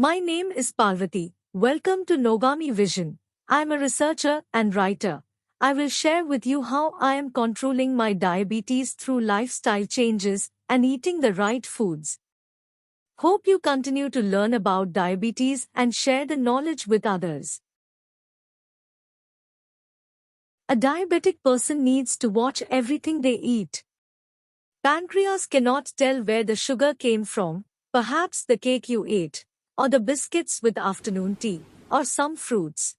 My name is Parvati. Welcome to Nogami Vision. I am a researcher and writer. I will share with you how I am controlling my diabetes through lifestyle changes and eating the right foods. Hope you continue to learn about diabetes and share the knowledge with others. A diabetic person needs to watch everything they eat. Pancreas cannot tell where the sugar came from, perhaps the cake you ate, or the biscuits with afternoon tea, or some fruits.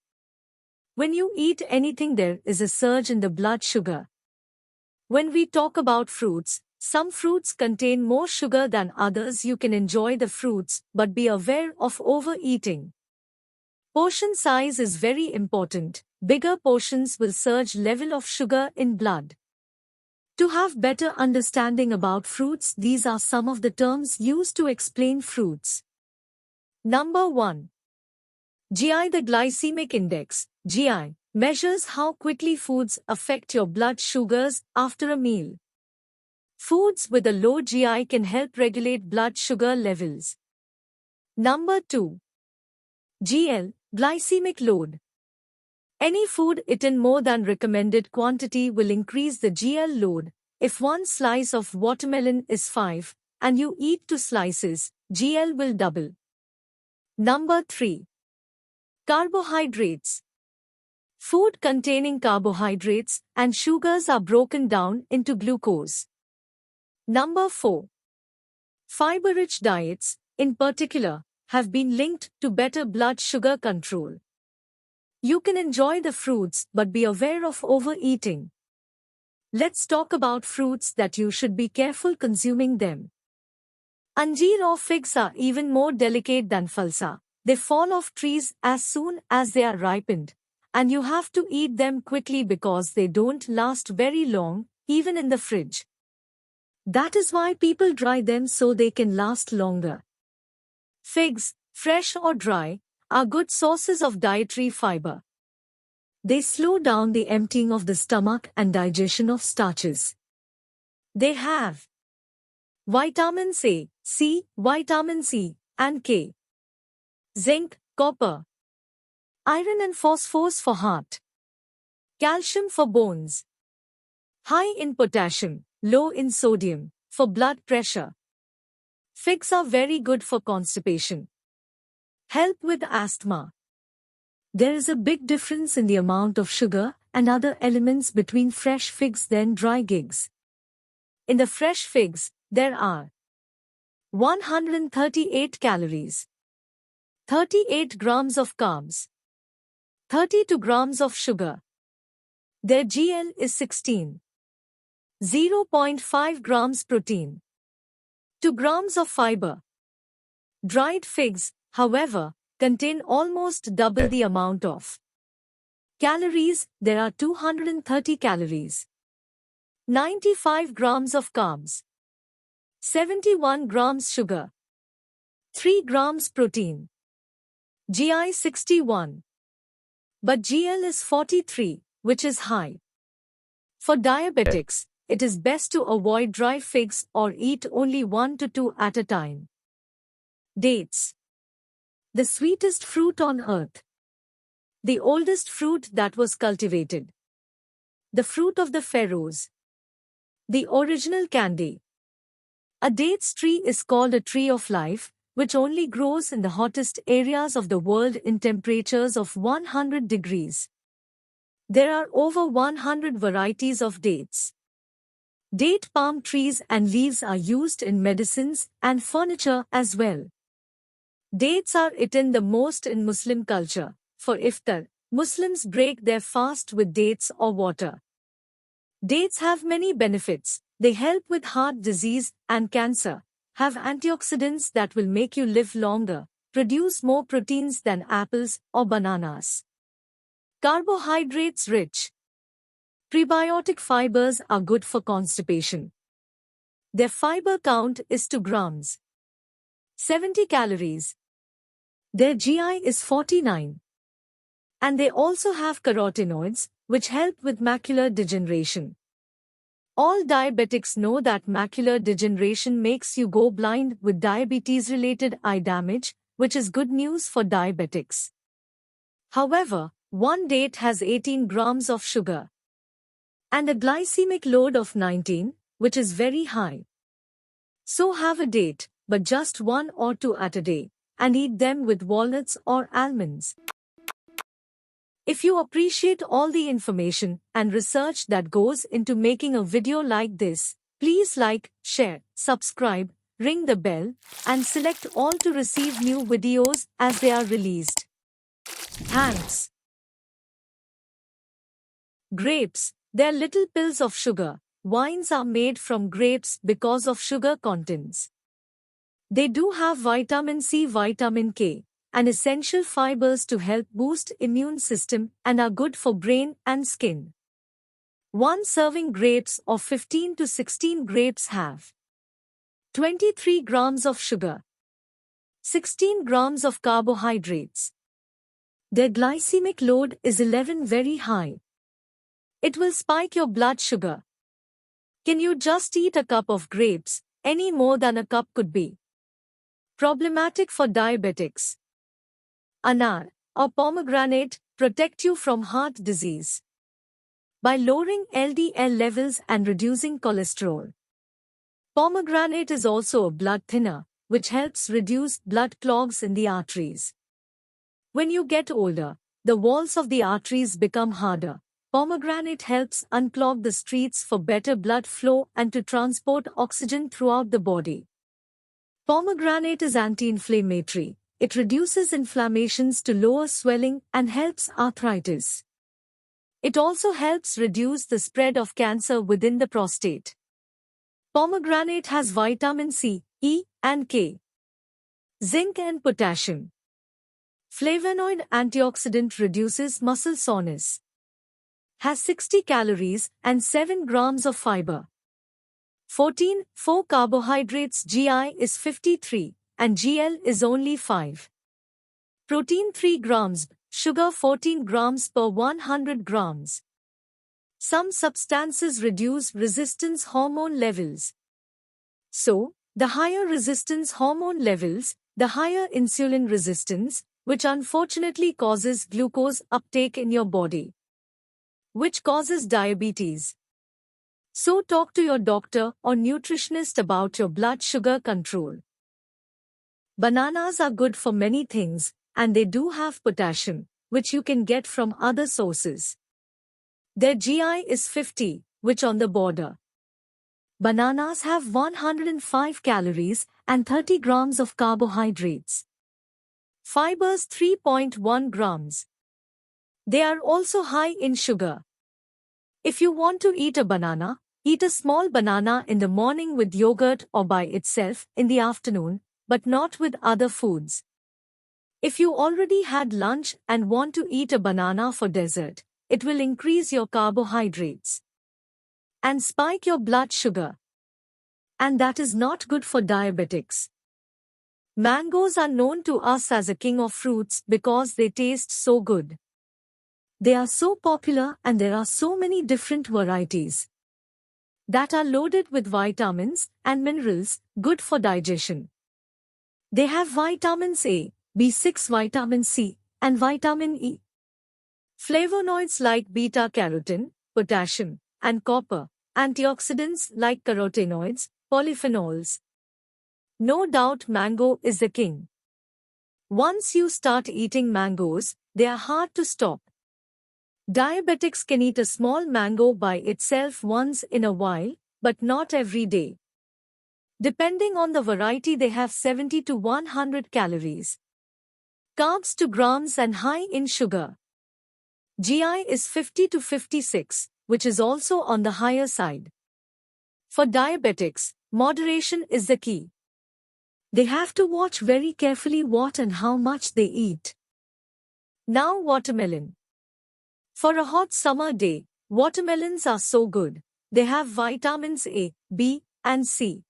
When you eat anything, there is a surge in the blood sugar. When we talk about fruits, some fruits contain more sugar than others. You can enjoy the fruits, but be aware of overeating. Portion size is very important. Bigger portions will surge level of sugar in blood. To have better understanding about fruits, these are some of the terms used to explain fruits. Number 1. GI. The glycemic index, GI, measures how quickly foods affect your blood sugars after a meal. Foods with a low GI can help regulate blood sugar levels. Number 2. GL, glycemic load. Any food eaten more than recommended quantity will increase the GL load. If one slice of watermelon is 5, and you eat 2 slices, GL will double. Number 3. Carbohydrates. Food containing carbohydrates and sugars are broken down into glucose. Number 4. Fiber-rich diets, in particular, have been linked to better blood sugar control. You can enjoy the fruits but be aware of overeating. Let's talk about fruits that you should be careful consuming them. Anjeer or figs are even more delicate than falsa. They fall off trees as soon as they are ripened, and you have to eat them quickly because they don't last very long, even in the fridge. That is why people dry them so they can last longer. Figs, fresh or dry, are good sources of dietary fiber. They slow down the emptying of the stomach and digestion of starches. They have vitamins A, C, vitamin C, and K, zinc, copper, iron and phosphorus for heart, calcium for bones, high in potassium, low in sodium, for blood pressure. Figs are very good for constipation. Help with asthma. There is a big difference in the amount of sugar and other elements between fresh figs than dry gigs. In the fresh figs, there are 138 calories, 38 grams of carbs, 32 grams of sugar. Their GL is 16. 0.5 grams protein, 2 grams of fiber. Dried figs, however, contain almost double the amount of calories. There are 230 calories, 95 grams of carbs, 71 grams sugar, 3 grams protein. GI 61. But GL is 43, which is high. For diabetics, it is best to avoid dry figs or eat only 1 to 2 at a time. Dates. The sweetest fruit on earth. The oldest fruit that was cultivated. The fruit of the pharaohs. The original candy. A dates tree is called a tree of life, which only grows in the hottest areas of the world in temperatures of 100 degrees. There are over 100 varieties of dates. Date palm trees and leaves are used in medicines and furniture as well. Dates are eaten the most in Muslim culture. For iftar, Muslims break their fast with dates or water. Dates have many benefits. They help with heart disease and cancer, have antioxidants that will make you live longer, produce more proteins than apples or bananas. Carbohydrates rich. Prebiotic fibers are good for constipation. Their fiber count is 2 grams. 70 calories. Their GI is 49. And they also have carotenoids, which help with macular degeneration. All diabetics know that macular degeneration makes you go blind with diabetes-related eye damage, which is good news for diabetics. However, one date has 18 grams of sugar and a glycemic load of 19, which is very high. So have a date, but just one or two at a day, and eat them with walnuts or almonds. If you appreciate all the information and research that goes into making a video like this, please like, share, subscribe, ring the bell, and select all to receive new videos as they are released. Thanks. Grapes, they're little pills of sugar. Wines are made from grapes because of sugar contents. They do have vitamin C, vitamin K, and essential fibers to help boost immune system and are good for brain and skin. One serving grapes of 15 to 16 grapes have 23 grams of sugar, 16 grams of carbohydrates. Their glycemic load is 11, very high. It will spike your blood sugar. Can you just eat a cup of grapes? Any more than a cup could be problematic for diabetics. Anar or pomegranate protect you from heart disease by lowering LDL levels and reducing cholesterol. Pomegranate is also a blood thinner, which helps reduce blood clogs in the arteries. When you get older, the walls of the arteries become harder. Pomegranate helps unclog the streets for better blood flow and to transport oxygen throughout the body. Pomegranate is anti-inflammatory. It reduces inflammations to lower swelling and helps arthritis. It also helps reduce the spread of cancer within the prostate. Pomegranate has vitamin C, E, and K, zinc and potassium. Flavonoid antioxidant reduces muscle soreness. Has 60 calories and 7 grams of fiber. 4 carbohydrates. GI is 53 and GL is only 5. Protein 3 grams, sugar 14 grams per 100 grams. Some substances reduce resistance hormone levels. So, the higher resistance hormone levels, the higher insulin resistance, which unfortunately causes glucose uptake in your body, which causes diabetes. So talk to your doctor or nutritionist about your blood sugar control. Bananas are good for many things, and they do have potassium, which you can get from other sources. Their GI is 50, which on the border. Bananas have 105 calories and 30 grams of carbohydrates. Fibers 3.1 grams. They are also high in sugar. If you want to eat a banana, eat a small banana in the morning with yogurt or by itself in the afternoon, but not with other foods. If you already had lunch and want to eat a banana for dessert, it will increase your carbohydrates and spike your blood sugar. And that is not good for diabetics. Mangoes are known to us as a king of fruits because they taste so good. They are so popular and there are so many different varieties that are loaded with vitamins and minerals, good for digestion. They have vitamins A, B6, vitamin C, and vitamin E. Flavonoids like beta-carotene, potassium, and copper, antioxidants like carotenoids, polyphenols. No doubt mango is the king. Once you start eating mangoes, they are hard to stop. Diabetics can eat a small mango by itself once in a while, but not every day. Depending on the variety, they have 70 to 100 calories. Carbs 2 grams and high in sugar. GI is 50 to 56, which is also on the higher side. For diabetics, moderation is the key. They have to watch very carefully what and how much they eat. Now watermelon. For a hot summer day, watermelons are so good. They have vitamins A, B, and C.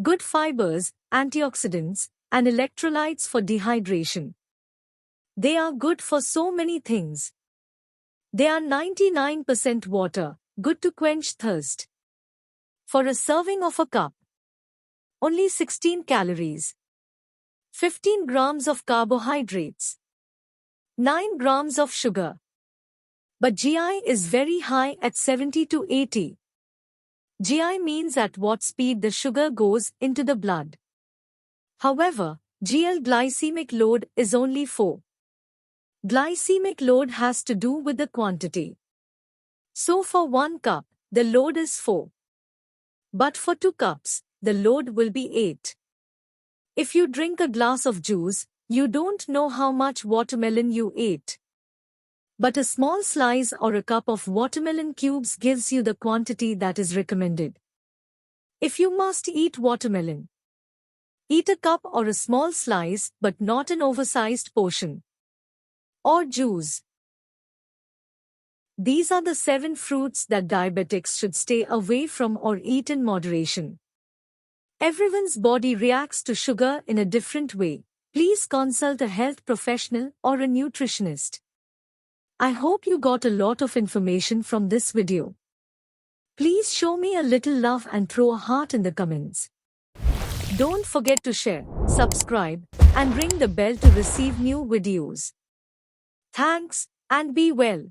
Good fibers, antioxidants, and electrolytes for dehydration. They are good for so many things. They are 99% water, good to quench thirst. For a serving of a cup, only 16 calories. 15 grams of carbohydrates, 9 grams of sugar. But GI is very high at 70 to 80. GI means at what speed the sugar goes into the blood. However, GL glycemic load is only 4. Glycemic load has to do with the quantity. So for 1 cup, the load is 4. But for 2 cups, the load will be 8. If you drink a glass of juice, you don't know how much watermelon you ate. But a small slice or a cup of watermelon cubes gives you the quantity that is recommended. If you must eat watermelon, eat a cup or a small slice but not an oversized portion. Or juice. These are the 7 fruits that diabetics should stay away from or eat in moderation. Everyone's body reacts to sugar in a different way. Please consult a health professional or a nutritionist. I hope you got a lot of information from this video. Please show me a little love and throw a heart in the comments. Don't forget to share, subscribe, and ring the bell to receive new videos. Thanks, and be well.